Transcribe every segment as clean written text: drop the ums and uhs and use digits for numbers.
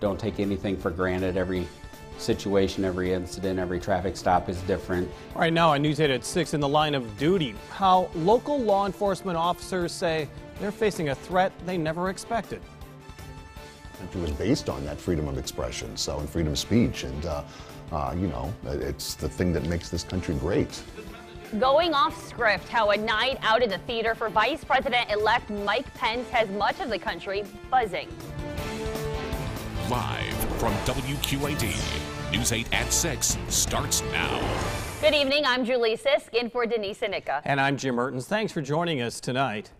don't take anything for granted. Every situation, every incident, every traffic stop is different. Right now on News 8 at 6, in the line of duty, how local law enforcement officers say they're facing a threat they never expected. It was based on that freedom of expression, and freedom of speech, and you know, it's the thing that makes this country great. Going off script, how a night out in the theater for Vice President-elect Mike Pence has much of the country buzzing. Live from WQAD, News 8 at 6 starts now. Good evening, I'm Julie Sisk, in for Denise Anika. And I'm Jim Mertens. Thanks for joining us tonight.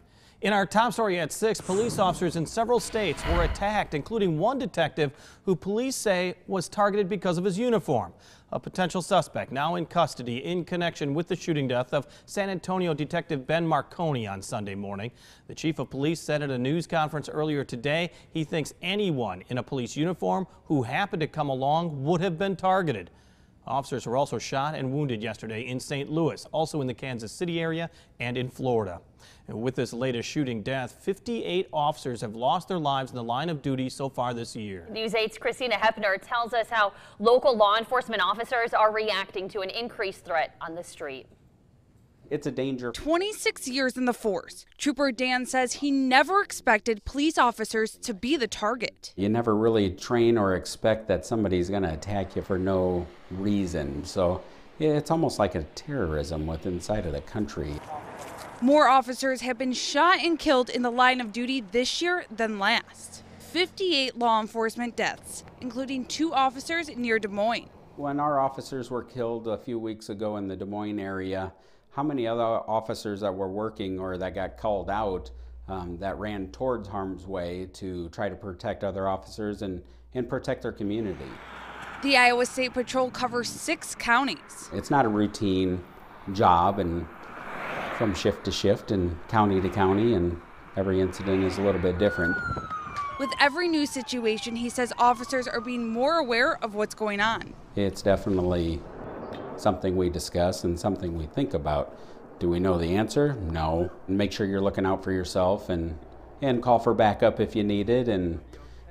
In our top story at 6, police officers in several states were attacked, including one detective who police say was targeted because of his uniform. A potential suspect now in custody in connection with the shooting death of San Antonio Detective Ben Marconi on Sunday morning. The chief of police said at a news conference earlier today he thinks anyone in a police uniform who happened to come along would have been targeted. Officers were also shot and wounded yesterday in St. Louis, also in the Kansas City area and in Florida. And with this latest shooting death, 58 officers have lost their lives in the line of duty so far this year. News 8's Christina Hepner tells us how local law enforcement officers are reacting to an increased threat on the street. It's a danger. 26 years in the force. Trooper Dan says he never expected police officers to be the target. You never really train or expect that somebody's going to attack you for no reason. So yeah, it's almost like a terrorism within inside of the country. More officers have been shot and killed in the line of duty this year than last. 58 law enforcement deaths, including 2 officers near Des Moines. When our officers were killed a few weeks ago in the Des Moines area, how many other officers that were working or that got called out that ran towards harm's way to try to protect other officers and protect their community? The Iowa State Patrol covers 6 counties. It's not a routine job, and from shift to shift and county to county, and every incident is a little bit different. With every new situation, he says officers are being more aware of what's going on. It's definitely something we discuss and something we think about. Do we know the answer? No. Make sure you're looking out for yourself and call for backup if you need it. And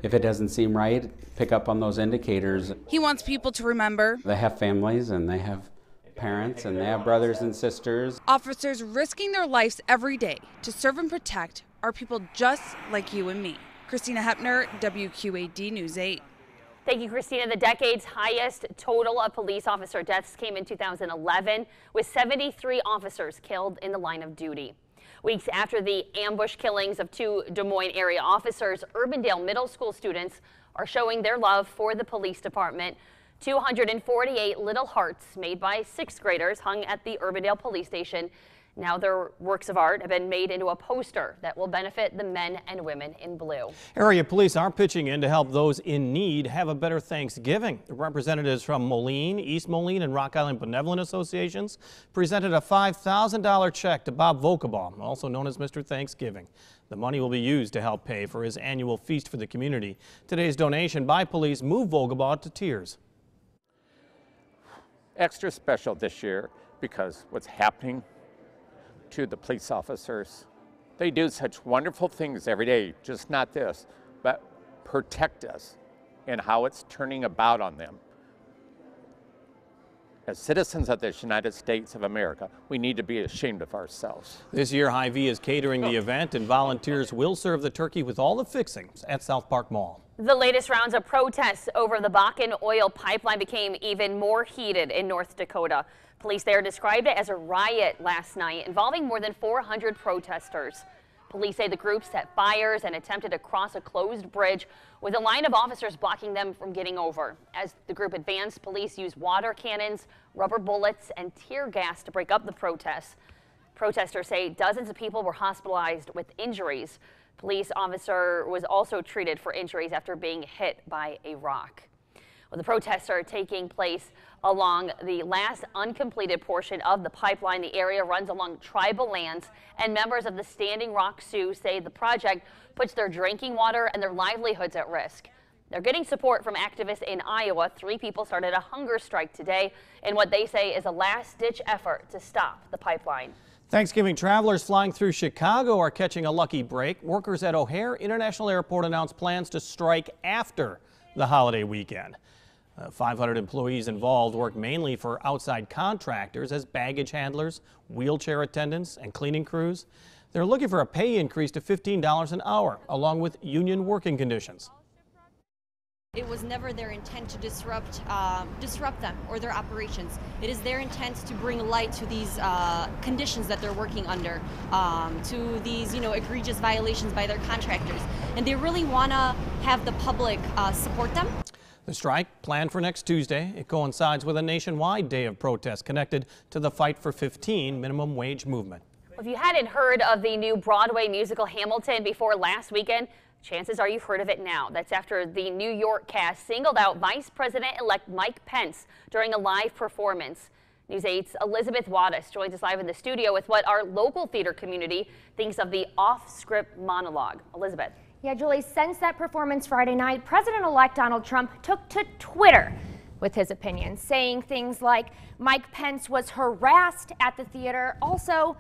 if it doesn't seem right, pick up on those indicators. He wants people to remember they have families and they have parents and they have brothers and sisters. Officers risking their lives every day to serve and protect are people just like you and me. Christina Hepner, WQAD News 8. Thank you, Christina. The decade's highest total of police officer deaths came in 2011, with 73 officers killed in the line of duty. Weeks after the ambush killings of 2 Des Moines area officers, Urbandale Middle School students are showing their love for the police department. 248 little hearts made by 6th graders hung at the Urbandale police station. Now their works of art have been made into a poster that will benefit the men and women in blue. Area police are pitching in to help those in need have a better Thanksgiving. Representatives from Moline, East Moline, and Rock Island Benevolent Associations presented a $5,000 check to Bob Vokabaugh, also known as Mr. Thanksgiving. The money will be used to help pay for his annual feast for the community. Today's donation by police moved Vokabaugh to tears. Extra special this year because what's happening to the police officers. They do such wonderful things every day, just not this, but protect us and how it's turning about on them. As citizens of this United States of America, we need to be ashamed of ourselves. This year, Hy-Vee is catering the event, and volunteers will serve the turkey with all the fixings at South Park Mall. The latest rounds of protests over the Bakken oil pipeline became even more heated in North Dakota. Police there described it as a riot last night involving more than 400 protesters. Police say the group set fires and attempted to cross a closed bridge with a line of officers blocking them from getting over. As the group advanced, police used water cannons, rubber bullets, and tear gas to break up the protests. Protesters say dozens of people were hospitalized with injuries. Police officer was also treated for injuries after being hit by a rock. Well, the protests are taking place along the last uncompleted portion of the pipeline. The area runs along tribal lands, and members of the Standing Rock Sioux say the project puts their drinking water and their livelihoods at risk. They're getting support from activists in Iowa. 3 people started a hunger strike today in what they say is a last-ditch effort to stop the pipeline. Thanksgiving travelers flying through Chicago are catching a lucky break. Workers at O'Hare International Airport announced plans to strike after the holiday weekend. 500 employees involved work mainly for outside contractors as baggage handlers, wheelchair attendants, and cleaning crews. They're looking for a pay increase to $15 an hour, along with union working conditions. It was never their intent to disrupt them or their operations. It is their intent to bring light to these conditions that they're working under, to these, egregious violations by their contractors. And they really want to have the public support them. The strike, planned for next Tuesday, it coincides with a nationwide day of protest connected to the Fight for 15 minimum wage movement. If you hadn't heard of the new Broadway musical Hamilton before last weekend, chances are you've heard of it now. That's after the New York cast singled out Vice President-elect Mike Pence during a live performance. News 8's Elizabeth Wattis joins us live in the studio with what our local theater community thinks of the off-script monologue. Elizabeth. Yeah, Julie, since that performance Friday night, President-elect Donald Trump took to Twitter with his opinions, saying things like Mike Pence was harassed at the theater, also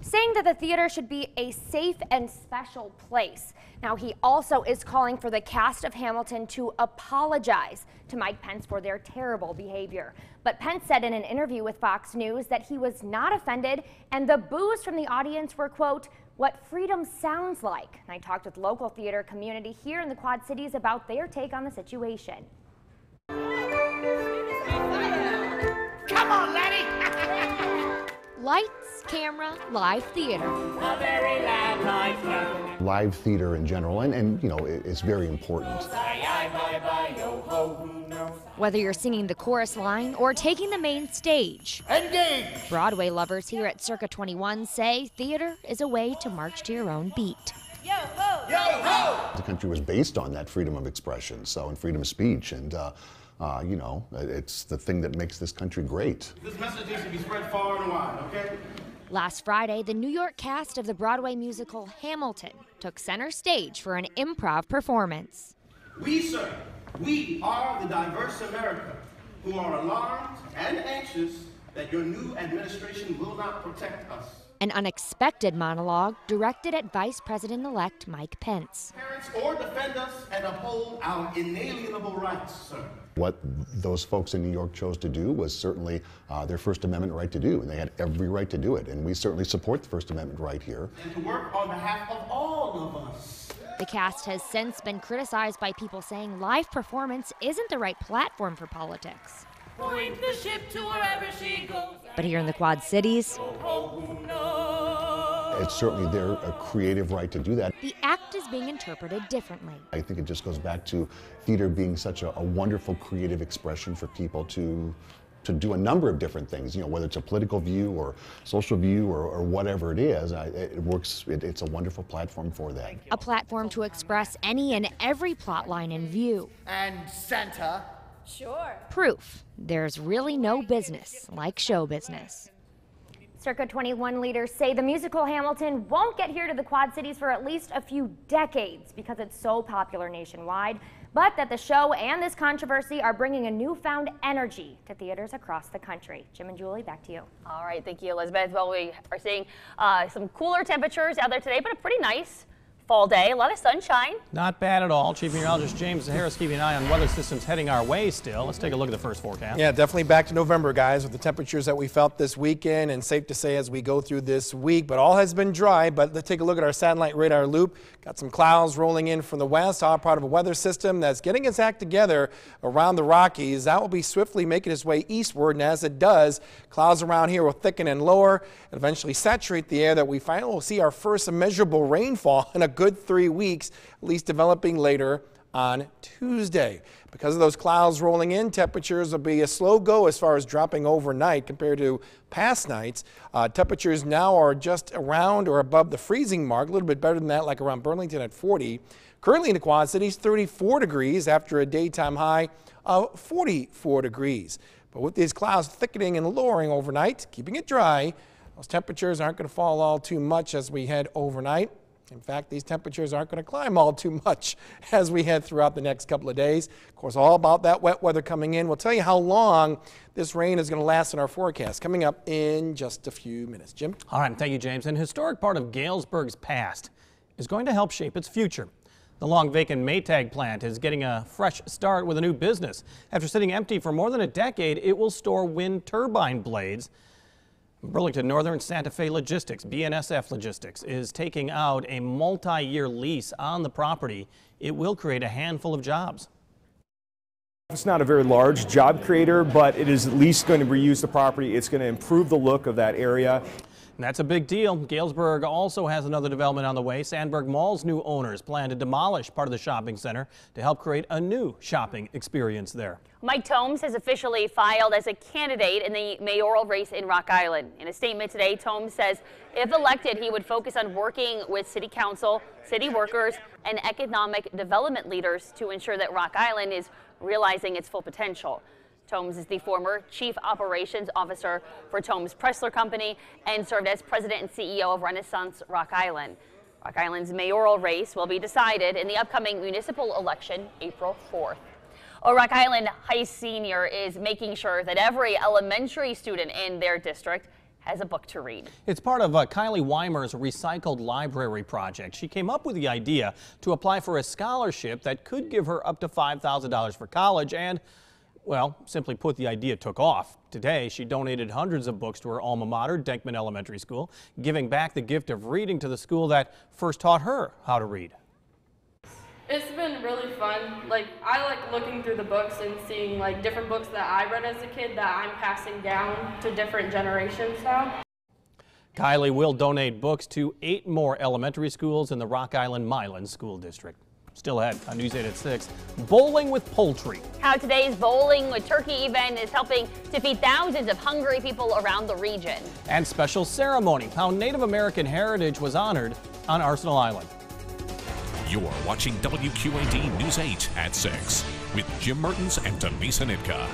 saying that the theater should be a safe and special place. Now, he also is calling for the cast of Hamilton to apologize to Mike Pence for their terrible behavior. But Pence said in an interview with Fox News that he was not offended, and the boos from the audience were, quote, what freedom sounds like. And I talked with local theater community here in the Quad Cities about their take on the situation. Come on, laddie! Lights, camera, live theater. Live theater in general, and it's very important. Whether you're singing the chorus line or taking the main stage. Engage! Broadway lovers here at Circa 21 say theater is a way to march to your own beat. Yo ho! Yo ho! The country was based on that freedom of expression, and freedom of speech, and it's the thing that makes this country great. This message needs to be spread far and wide, okay? Last Friday, the New York cast of the Broadway musical Hamilton took center stage for an improv performance. We, sir, we are the diverse America who are alarmed and anxious that your new administration will not protect us. An unexpected monologue directed at Vice President-elect Mike Pence. Parents or defend us and uphold our inalienable rights, sir. What those folks in New York chose to do was certainly their First Amendment right to do, and they had every right to do it. And we certainly support the First Amendment right here. And to work on behalf of all of us. The cast has since been criticized by people saying live performance isn't the right platform for politics. Point the ship to wherever she goes. But here in the Quad Cities, it's certainly their creative right to do that. the act is being interpreted differently. I think it just goes back to theater being such a wonderful creative expression for people to do a number of different things, whether it's a political view or social view or whatever it is. It's a wonderful platform for that. A platform to express any and every plot line in view. And Santa. Sure. Proof there's really no business like show business. Circa 21 leaders say the musical Hamilton won't get here to the Quad Cities for at least a few decades because it's so popular nationwide, but that the show and this controversy are bringing a newfound energy to theaters across the country. Jim and Julie, back to you. All right, thank you, Elizabeth. Well, we are seeing some cooler temperatures out there today, but a pretty nice fall day, a lot of sunshine. Not bad at all. Chief Meteorologist James Harris keeping an eye on weather systems heading our way still. Let's take a look at the first forecast. Yeah, definitely back to November, guys, with the temperatures that we felt this weekend, and safe to say as we go through this week. But all has been dry. But let's take a look at our satellite radar loop. Got some clouds rolling in from the west, all part of a weather system that's getting its act together around the Rockies. That will be swiftly making its way eastward, and as it does, clouds around here will thicken and lower and eventually saturate the air that we finally will see our first measurable rainfall in a good 3 weeks, at least developing later on Tuesday. Because of those clouds rolling in, temperatures will be a slow go as far as dropping overnight compared to past nights. Temperatures now are just around or above the freezing mark, a little bit better than that, like around Burlington at 40. Currently in the Quad Cities, 34 degrees after a daytime high of 44 degrees. But with these clouds thickening and lowering overnight, keeping it dry, those temperatures aren't going to fall all too much as we head overnight. In fact, these temperatures aren't going to climb all too much as we head throughout the next couple of days. Of course, all about that wet weather coming in. We'll tell you how long this rain is going to last in our forecast coming up in just a few minutes. Jim? All right, thank you, James. An historic part of Galesburg's past is going to help shape its future. The long vacant Maytag plant is getting a fresh start with a new business. After sitting empty for more than a decade, it will store wind turbine blades. Burlington Northern Santa Fe Logistics, BNSF Logistics, is taking out a multi-year lease on the property. It will create a handful of jobs. It's not a very large job creator, but it is at least going to reuse the property. It's going to improve the look of that area. And that's a big deal. Galesburg also has another development on the way. Sandburg Mall's new owners plan to demolish part of the shopping center to help create a new shopping experience there. Mike Tomes has officially filed as a candidate in the mayoral race in Rock Island. In a statement today, Tomes says if elected, he would focus on working with city council, city workers, and economic development leaders to ensure that Rock Island is realizing its full potential. Tomes is the former Chief Operations Officer for Tomes Pressler Company and served as President and CEO of Renaissance Rock Island. Rock Island's mayoral race will be decided in the upcoming municipal election, April 4th. A Rock Island High Senior is making sure that every elementary student in their district has a book to read. It's part of Kylie Weimer's Recycled Library project. She came up with the idea to apply for a scholarship that could give her up to $5,000 for college and, well, simply put, the idea took off. Today, she donated hundreds of books to her alma mater, Denkman Elementary School, giving back the gift of reading to the school that first taught her how to read. It's been really fun. I like looking through the books and seeing different books that I read as a kid that I'm passing down to different generations now. Kylie will donate books to 8 more elementary schools in the Rock Island Milan School District. Still ahead on News 8 at 6, bowling with poultry. How today's Bowling with Turkey event is helping to feed thousands of hungry people around the region. And special ceremony, how Native American heritage was honored on Arsenal Island. You're watching WQAD News 8 at 6 with Jim Mertens and Denise Anitka.